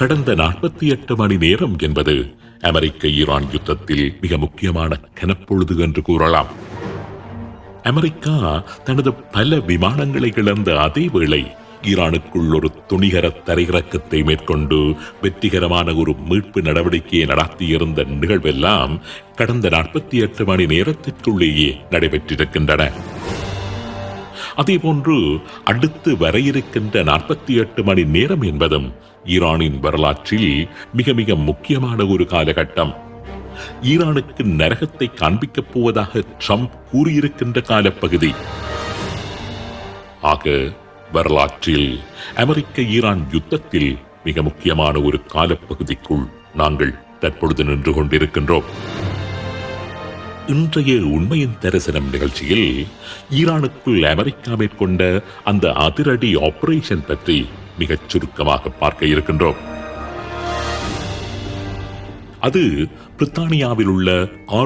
கடந்த 48 மணி நேரம் என்பது அமெரிக்க ஈரான் யுத்தத்தில் மிக முக்கியமான கனப்பொழுது என்று கூறலாம். அமெரிக்கா தனது பல விமானங்களை இழந்த அதே வேளை ஈரானுக்குள் ஒரு துணிகர தரையிறக்கத்தை மேற்கொண்டு வெற்றிகரமான ஒரு மீட்பு நடவடிக்கையை நடத்தியிருந்த நிகழ்வெல்லாம் கடந்த 48 மணி நேரத்திற்குள்ளேயே நடைபெற்றிருக்கின்றன. அதேபோன்று அடுத்து வர இருக்கின்ற 48 மணி நேரம் என்பதும் ஈரானின் வரலாற்றில் மிக மிக முக்கியமான ஒரு காலகட்டம். ஈரானுக்கு நரகத்தை காண்பிக்கப் போவதாக ட்ரம்ப் கூறியிருக்கின்ற காலப்பகுதி. ஆக வரலாற்றில் அமெரிக்க ஈரான் யுத்தத்தில் மிக முக்கியமான ஒரு காலப்பகுதிக்குள் நாங்கள் தற்பொழுது நின்று கொண்டிருக்கின்றோம். இன்றைய உண்மையின் தரிசனம் நிகழ்ச்சியில் ஈரானுக்குள் அமெரிக்கா மேற்கொண்ட அந்த அதிரடி ஆபரேஷன் பற்றி மிகச் சுருக்கமாக பார்க்க இருக்கின்றோம். அது பிரித்தானியாவில் உள்ள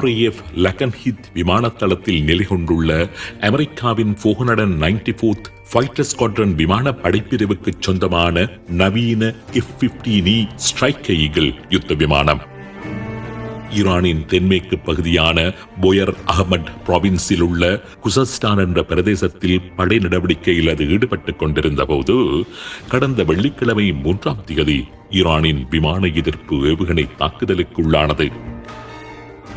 RAF லக்கன்ஹீத் விமானத்தளத்தில் நிலை கொண்டுள்ள அமெரிக்காவின் 494th ஃபைட்டர் ஸ்குவாட்ரன் விமான படைப்பிரிவுக்கு சொந்தமான நவீன F-15E ஸ்ட்ரைக் ஈகிள் யுத்த விமானம். ஈரானின் தென்மேற்கு பகுதியான போயர் அகமட் ப்ராவின்ஸில் உள்ள குசஸ்டான் என்ற பிரதேசத்தில் படை நடவடிக்கையில் அது ஈடுபட்டுக் கொண்டிருந்த போது கடந்த வெள்ளிக்கிழமை 3ஆம் தேதி ஈரானின் விமான எதிர்ப்பு ஏவுகணை தாக்குதலுக்குள்ளானது.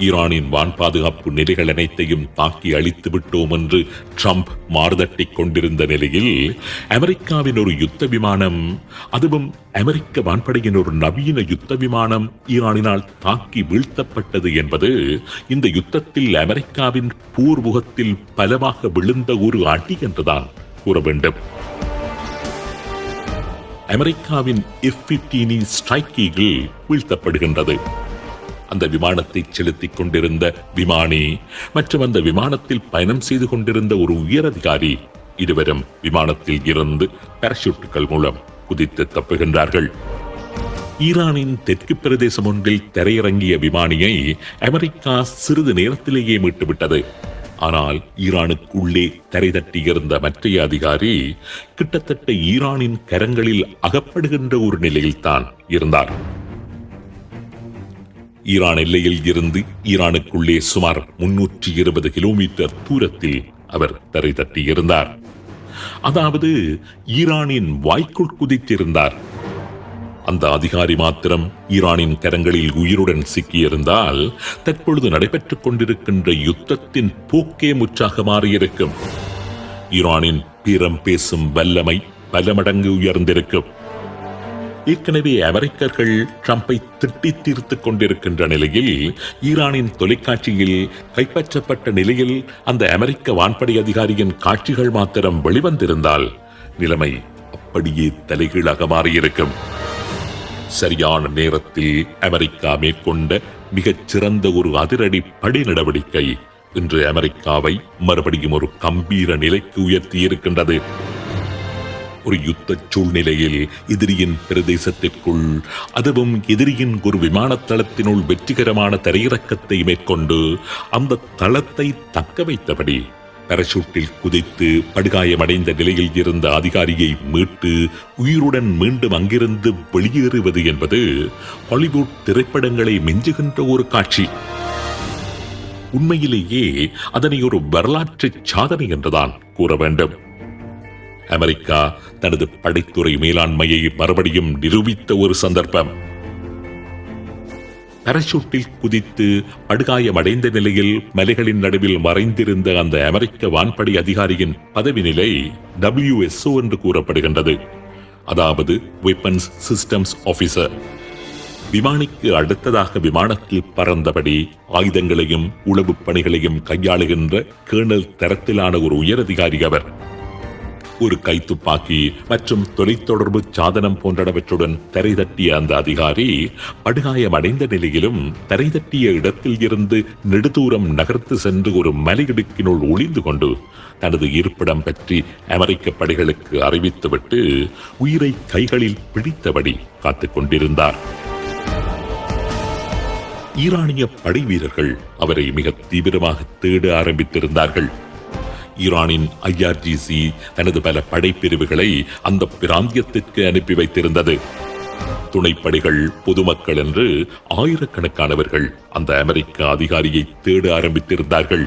ஈரானின் வான் பாதுகாப்பு நிலைகள் அனைத்தையும் தாக்கி அழித்து விட்டோம் என்று ட்ரம்ப் மாறுதட்டிக் கொண்டிருந்த நிலையில் அமெரிக்காவின் ஒரு யுத்த விமானம், அதுவும் அமெரிக்க வான்படையின் ஒரு நவீன யுத்த விமானம் ஈரானினால் தாக்கி வீழ்த்தப்பட்டது என்பது இந்த யுத்தத்தில் அமெரிக்காவின் பூர்முகத்தில் பலமாக விழுந்த ஒரு அடி என்றுதான் கூற வேண்டும். அமெரிக்காவின் F-15E ஸ்ட்ரைக் ஈகிள் வீழ்த்தப்படுகின்றது. அந்த விமானத்தை செலுத்திக் கொண்டிருந்த விமானி மற்றும் அந்த விமானத்தில் பயணம் செய்து கொண்டிருந்த ஒரு உயரதிகாரி இருவரும் விமானத்தில் இருந்து பாராசூட்டுகள் மூலம் குதித்து தப்புகின்றார்கள். ஈரானின் தெற்கு பிரதேசம் ஒன்றில் தரையிறங்கிய விமானியை அமெரிக்கா சிறிது நேரத்திலேயே மீட்டுவிட்டது. ஆனால் ஈரானுக்குள்ளே தரை தட்டியிருந்த மற்றைய அதிகாரி கிட்டத்தட்ட ஈரானின் கரங்களில் அகப்படுகின்ற ஒரு நிலையில்தான் இருந்தார். ஈரான் எல்லையில் இருந்து ஈரானுக்குள்ளே சுமார் 320 கிலோமீட்டர் தூரத்தில் அவர் தரை தட்டியிருந்தார். அதாவது ஈரானின் வாய்க்குள் குதித்திருந்தார். அந்த அதிகாரி மாத்திரம் ஈரானின் கரங்களில் உயிருடன் சிக்கியிருந்தால் தற்பொழுது நடைபெற்றுக் கொண்டிருக்கின்ற யுத்தத்தின் போக்கே முற்றாக மாறியிருக்கும். ஈரானின் பேரம் பேசும் வல்லமை பல மடங்கு உயர்ந்திருக்கும். ஏற்கனவே அமெரிக்கர்கள் ட்ரம்பை திட்டி தீர்த்துக் கொண்டிருக்கின்ற நிலையில் ஈரானின் தொலைக்காட்சியில் கைப்பற்றப்பட்ட நிலையில் அந்த அமெரிக்க வான்படை அதிகாரியின் காட்சிகள் மாத்திரம் வெளிவந்திருந்தால் நிலைமை அப்படியே தலைகீழாக மாறியிருக்கும். சரியான நேரத்தில் அமெரிக்கா மேற்கொண்ட மிகச் சிறந்த ஒரு அதிரடி படை நடவடிக்கை இன்று அமெரிக்காவை மறுபடியும் ஒரு கம்பீர நிலைக்கு உயர்த்தி இருக்கின்றது. ஒரு யுத்த சூழ்நிலையில் எதிரியின் பிரதேசத்திற்குள், அதுவும் எதிரியின் ஒரு விமானத்தளத்தினுள் வெற்றிகரமான தரையிறக்கத்தை மேற்கொண்டு அந்த தளத்தை தக்க வைத்தபடி பாராசூட்டில் குதித்து படுகாயமடைந்த நிலையில் இருந்த அதிகாரியை மீட்டு உயிருடன் மீண்டும் அங்கிருந்து வெளியேறுவது என்பது ஹாலிவுட் திரைப்படங்களை மிஞ்சுகின்ற ஒரு காட்சி. உண்மையிலேயே அதனை ஒரு வரலாற்று சாதனை என்றுதான் கூற வேண்டும். அமெரிக்கா தனது படைத்துறை மேலாண்மையை மறுபடியும் நிரூபித்த ஒரு சந்தர்ப்பம். பாராசூட்டில் குதித்து படுகாயமடைந்த நிலையில் மலைகளின் நடுவில் மறைந்திருந்த அந்த அமெரிக்க வான்படை அதிகாரியின் பதவி நிலை WSO என்று கூறப்படுகின்றது. அதாவது வெப்பன்ஸ் சிஸ்டம்ஸ் ஆபீசர். விமானிக்கு அடுத்ததாக விமானத்தில் பறந்தபடி ஆயுதங்களையும் உளவு பணிகளையும் கையாளுகின்ற கேர்னல் தரத்திலான ஒரு உயரதிகாரி அவர். ஒரு கைத்துப்பாக்கி மற்றும் தொலைத்தொடர்பு சாதனம் போன்றவற்றுடன் தரை தட்டிய அந்த அதிகாரி படுகாயமடைந்த நிலையிலும் தரை தட்டிய இடத்தில் இருந்து நெடுதூரம் நகர்த்து சென்று ஒரு மலையிடுக்கினுள் ஒளிந்து கொண்டு தனது இருப்பிடம் பற்றி அமெரிக்க படைகளுக்கு அறிவித்துவிட்டு உயிரை கைகளில் பிடித்தபடி காத்துக் கொண்டிருந்தார். ஈரானிய படை வீரர்கள் அவரை மிக தீவிரமாக தேட ஆரம்பித்திருந்தார்கள். ஈரானின் IRGC தனது பல படைப்பிரிவுகளை அந்த பிராந்தியத்திற்கு அனுப்பி வைத்திருந்தது. துணைப்படைகள், பொதுமக்கள் என்று ஆயிரக்கணக்கானவர்கள் அந்த அமெரிக்க அதிகாரியை தேட ஆரம்பித்திருந்தார்கள்.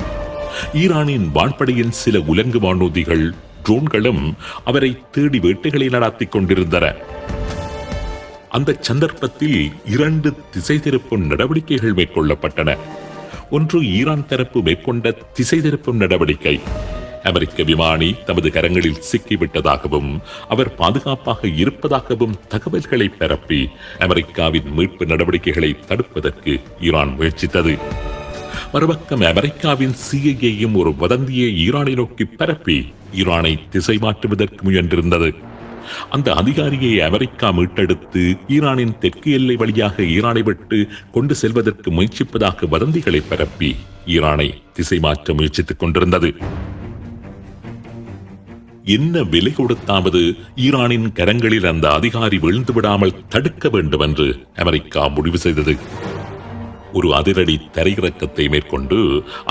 ஈரானின் வான்படையின் சில உலங்கு வானூர்திகள், ட்ரோன்களும் அவரை தேடி வேட்டைகளை நடத்திக் கொண்டிருந்தன. அந்த சந்தர்ப்பத்தில் 2 திசை திருப்பும் நடவடிக்கைகள் மேற்கொள்ளப்பட்டன. ஒன்று ஈரான் தரப்பு மேற்கொண்ட திசை திருப்பும் நடவடிக்கை. அமெரிக்க விமானி தமது கரங்களில் சிக்கிவிட்டதாகவும் அவர் பாதுகாப்பாக இருப்பதாகவும் தகவல்களை பரப்பி அமெரிக்காவின் மீட்பு நடவடிக்கைகளை தடுப்பதற்கு ஈரான் முயற்சித்தது. மறுபக்கம் அமெரிக்காவின் CIA ஒரு வதந்தியை ஈரானை நோக்கி பரப்பி ஈரானை திசை மாற்றுவதற்கு முயன்றிருந்தது. அந்த அதிகாரியை அமெரிக்கா மீட்டெடுத்து ஈரானின் தெற்கு எல்லை வழியாக ஈரானை விட்டு கொண்டு செல்வதற்கு முயற்சிப்பதாக வதந்திகளை பரப்பி ஈரானை திசை மாற்ற முயற்சித்துக் கொண்டிருந்தது. என்ன விலை கொடுத்தாவது ஈரானின் கரங்களில் அந்த அதிகாரி விழுந்து விடாமல் தடுக்க வேண்டும் என்று அமெரிக்கா முடிவு செய்தது. ஒரு அதிரடி தரையிறக்கத்தை மேற்கொண்டு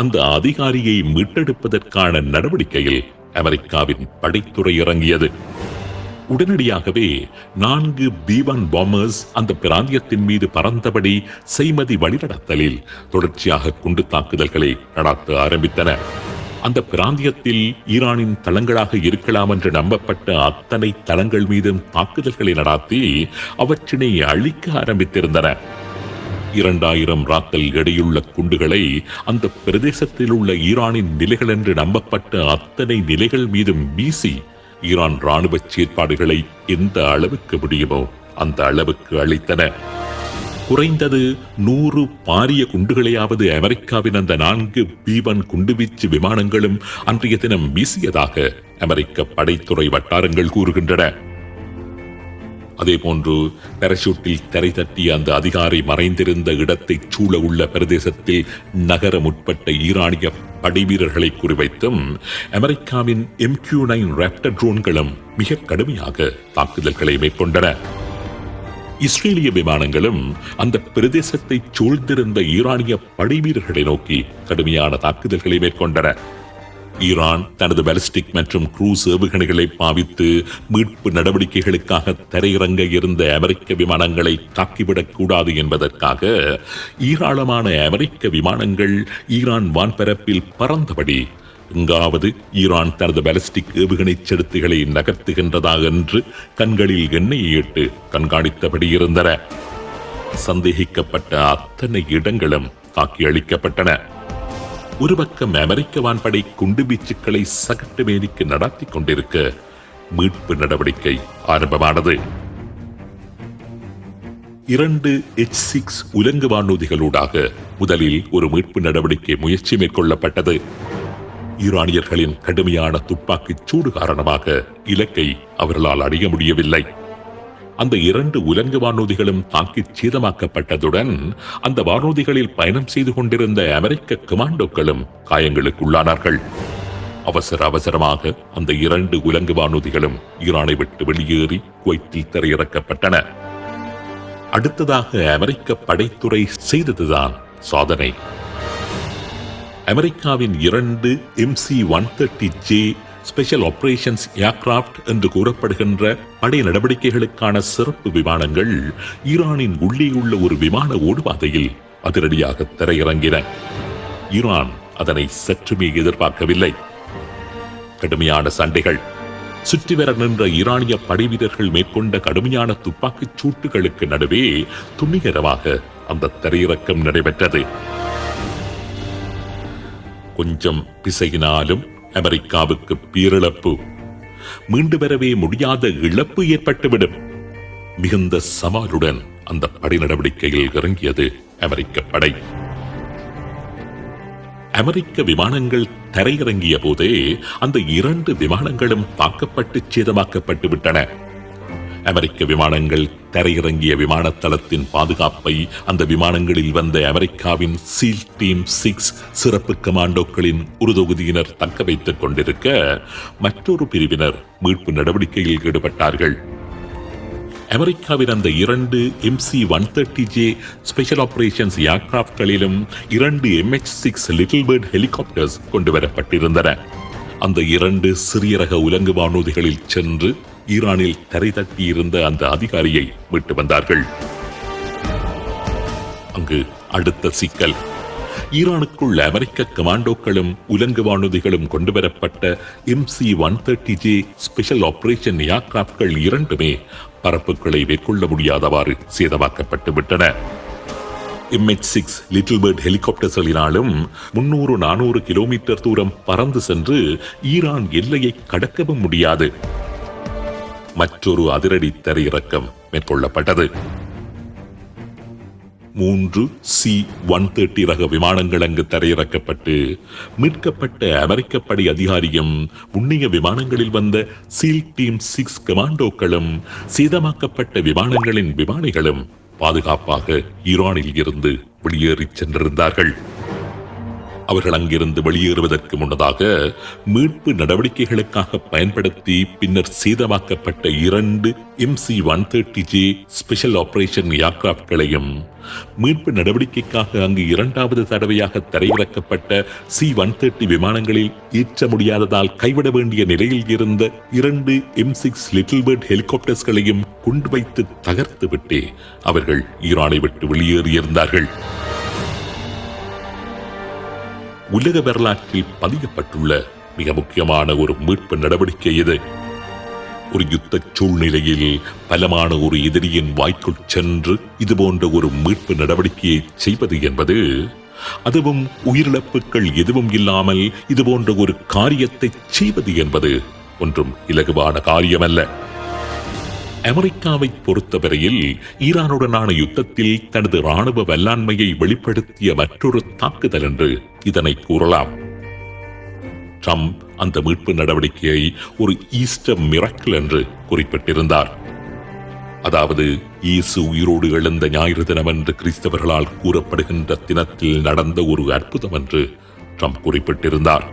அந்த அதிகாரியை மீட்டெடுப்பதற்கான நடவடிக்கையில் அமெரிக்காவின் படைத்துறை இறங்கியது. உடனடியாகவே 4 B-1 பாம்பர்ஸ் அந்த பிராந்தியத்தின் மீது பறந்தபடி செய்மதி வழிநடத்தலில் தொடர்ச்சியாக குண்டு தாக்குதல்களை நடத்த ஆரம்பித்தன. அந்த பிராந்தியத்தில் ஈரானின் தளங்களாக இருக்கலாம் என்று நம்பப்பட்ட அத்தனை தளங்கள் மீதும் தாக்குதல்களை நடத்தி அவற்றினை அழிக்க ஆரம்பித்திருந்தன. 2000 ராத்தல் எடையுள்ள குண்டுகளை அந்த பிரதேசத்தில் உள்ள ஈரானின் நிலைகள் என்று நம்பப்பட்ட அத்தனை நிலைகள் மீதும் வீசி ஈரான் ராணுவ செயற்பாடுகளை எந்த அளவுக்கு முடியுமோ அந்த அளவுக்கு அளித்தன. குறைந்தது 100 பாரிய குண்டுகளையாவது அமெரிக்காவின் அந்த 4 B-1 குண்டுவீச்சு விமானங்களும் அன்றைய தினம் வீசியதாக அமெரிக்க படைத்துறை வட்டாரங்கள் கூறுகின்றன. அதேபோன்று பாராசூட்டில் தரை தட்டிய அந்த அதிகாரி மறைந்திருந்த இடத்தை சூழ உள்ள பிரதேசத்தில் நகர முற்பட்ட ஈரானிய படைவீரர்களை குறிவைத்தும் அமெரிக்காவின் MQ-9 ராப்டர் ட்ரோன்களும் மிக கடுமையாக தாக்குதல்களை மேற்கொண்டன. இஸ்ரேலிய விமானங்களும் அந்த பிரதேசத்தை சூழ்ந்திருந்த ஈரானிய படைவீரர்களை நோக்கி கடுமையான தாக்குதல்களை மேற்கொண்டன. ஈரான் தனது பாலிஸ்டிக் மற்றும் குரூஸ் ஏவுகணைகளை பாவித்து மீட்பு நடவடிக்கைகளுக்காக தரையிறங்க இருந்த அமெரிக்க விமானங்களை தாக்கிவிடக் கூடாது என்பதற்காக ஏராளமான அமெரிக்க விமானங்கள் ஈரான் வான்பரப்பில் பறந்தபடி எங்காவது ஈரான் தனது பாலிஸ்டிக் ஏவுகணை செலுத்துகளை நகர்த்துகின்றதா என்று கண்களில் எண்ணெயை இட்டு கண்காணித்தபடி இருந்தன. சந்தேகிக்கப்பட்ட அத்தனை இடங்களும் தாக்கி அளிக்கப்பட்டன. ஒரு பக்கம் அமெரிக்க வான்படை குண்டுவீச்சுக்களை சகட்டு மேனிக்கு நடத்தி கொண்டிருக்க மீட்பு நடவடிக்கை ஆரம்பமானது. 2 H-6 உலங்கு வானூர்திகளூடாக முதலில் ஒரு மீட்பு நடவடிக்கை முயற்சி மேற்கொள்ளப்பட்டது. ஈரானியர்களின் கடுமையான துப்பாக்கிச் சூடு காரணமாக இலக்கை அவர்களால் அடைய முடியவில்லை. அந்த 2 உலங்கு வானூர்திகளும் தாக்கிச் சேதமாக்கப்பட்டதுடன் அந்த வானூர்திகளில் பயணம் செய்து கொண்டிருந்த அமெரிக்க கமாண்டோக்களும் காயங்களுக்குள்ளானார்கள். அவசரமாக அந்த 2 உலங்கு வானூர்திகளும் ஈரானை விட்டு வெளியேறி குவைத்தில் தரையிறக்கப்பட்டன. அடுத்ததாக அமெரிக்க படைத்துறை செய்ததுதான் சாதனை. அமெரிக்காவின் 2 MC-130J ஸ்பெஷல் ஆபரேஷன்ஸ் ஏர்கிராப்ட் என்று கூறப்படுகின்ற படை நடவடிக்கைகளுக்கான சிறப்பு விமானங்கள் ஈரானின் உள்ளே உள்ள ஒரு விமான ஓடுபாதையில் அதிரடியாக தரையிறங்கின. ஈரான் அதனை சற்றுமே எதிர்பார்க்கவில்லை. கடுமையான சண்டைகள், சுற்றி வர நின்ற ஈரானிய படை வீரர்கள் மேற்கொண்ட கடுமையான துப்பாக்கிச் சூட்டுகளுக்கு நடுவே துணிகரமாக அந்த தரையிறக்கம் நடைபெற்றது. கொஞ்சம் பிசையினாலும் அமெரிக்காவுக்கு பேரிழப்பு, மீண்டு வரவே முடியாத இழப்பு ஏற்பட்டுவிடும். மிகுந்த சவாலுடன் அந்த படை நடவடிக்கையில் இறங்கியது அமெரிக்க படை. அமெரிக்க விமானங்கள் தரையிறங்கிய போதே அந்த 2 விமானங்களும் தாக்கப்பட்டு சேதமாக்கப்பட்டு விட்டன. அமெரிக்க விமானங்கள் தரையிறங்கிய விமான தளத்தின் பாதுகாப்பை அந்த விமானங்களில் வந்த அமெரிக்காவின் சீல் டீம் 6 சிறப்பு கமாண்டோக்களின் ஒரு தொகுதியினர் தக்க வைத்துக் கொண்டிருக்க மற்றொரு பிரிவினர் மீட்பு நடவடிக்கையில் ஈடுபட்டார்கள். அமெரிக்காவின் அந்த 2 MC-130J ஸ்பெஷல் ஆபரேஷன்ஸ் ஏர்கிராப்ட்களிலும் 2 MH-6 லிட்டில் பேர்ட் ஹெலிகாப்டர்ஸ் கொண்டு வரப்பட்டிருந்தன. அந்த 2 சிறிய ரக உலங்கு வானூர்திகளில் சென்று ஈரானில் தரை தட்டியிருந்த அந்த அதிகாரியை மீட்டு வந்தார்கள். அங்கு அடுத்த சிக்கல், ஈரானுக்குள் அமெரிக்க கமாண்டோக்களும் உலங்கு வானூர்திகளும் கொண்டுவரப்பட்ட MC-130J ஸ்பெஷல் ஆபரேஷன் ஏர்கிராப்ட்கள் இரண்டுமே பரப்புகளை மேற்கொள்ள முடியாதவாறு சேதமாக்கப்பட்டு விட்டன. MH-6 லிட்டில் பேர்ட் ஹெலிகாப்டர்களினாலும் 300-400 கிலோமீட்டர் தூரம் பறந்து சென்று ஈரான் எல்லையை கடக்கவும் முடியாது. மற்றொரு அதிரடி தரையிறக்கம் மேற்கொள்ளப்பட்டது. 3 C-130 ரக விமானங்கள் அங்கு தரையிறக்கப்பட்டு மீட்கப்பட்ட அமெரிக்க படை அதிகாரியும் முன்னைய விமானங்களில் வந்த சீல் டீம் 6 கமாண்டோக்களும் சேதமாக்கப்பட்ட விமானங்களின் விமானிகளும் பாதுகாப்பாக ஈரானில் இருந்து வெளியேறிச் சென்றிருந்தார்கள். அவர்கள் அங்கிருந்து வெளியேறுவதற்கு முன்னதாக மீட்பு நடவடிக்கைகளுக்காக பயன்படுத்தி பின்னர் சேதமாக்கப்பட்ட 2 MC-130J ஸ்பெஷல் ஆபரேஷன் ஏர்கிராப்ட்களையும் மீட்பு நடவடிக்கைக்காக அங்கு 2வது தடவையாக தரையிறக்கப்பட்ட C-130 விமானங்களில் ஏற்ற முடியாததால் கைவிட வேண்டிய நிலையில் இருந்த 2 M6 லிட்டில் பேர்ட் ஹெலிகாப்டர்ஸ்களையும் கொண்டு வைத்து தகர்த்துவிட்டே அவர்கள் ஈரானை விட்டு வெளியேறியிருந்தார்கள். உலக வரலாற்றில் பதியப்பட்டுள்ள மிக முக்கியமான ஒரு மீட்பு நடவடிக்கை இது. ஒரு யுத்த சூழ்நிலையில் பலமான ஒரு எதிரியின் வாய்க்குள் சென்று இதுபோன்ற ஒரு மீட்பு நடவடிக்கையை செய்வது என்பது, அதுவும் உயிரிழப்புகள் எதுவும் இல்லாமல் இதுபோன்ற ஒரு காரியத்தை செய்வது என்பது ஒன்றும் இலகுவான காரியமல்ல. அமெரிக்காவை பொறுத்தவரையில் ஈரானுடனான யுத்தத்தில் தனது ராணுவ வல்லாண்மையை வெளிப்படுத்திய மற்றொரு தாக்குதல் என்று இதனை கூறலாம். ட்ரம்ப் அந்த மீட்பு நடவடிக்கையை ஒரு ஈஸ்டர் மிரக்கிள் என்று குறிப்பிட்டிருந்தார். அதாவது இயேசு உயிரோடு எழுந்த ஞாயிறு தினம் என்று கிறிஸ்தவர்களால் கூறப்படுகின்ற தினத்தில் நடந்த ஒரு அற்புதம் என்று ட்ரம்ப் குறிப்பிட்டிருந்தார்.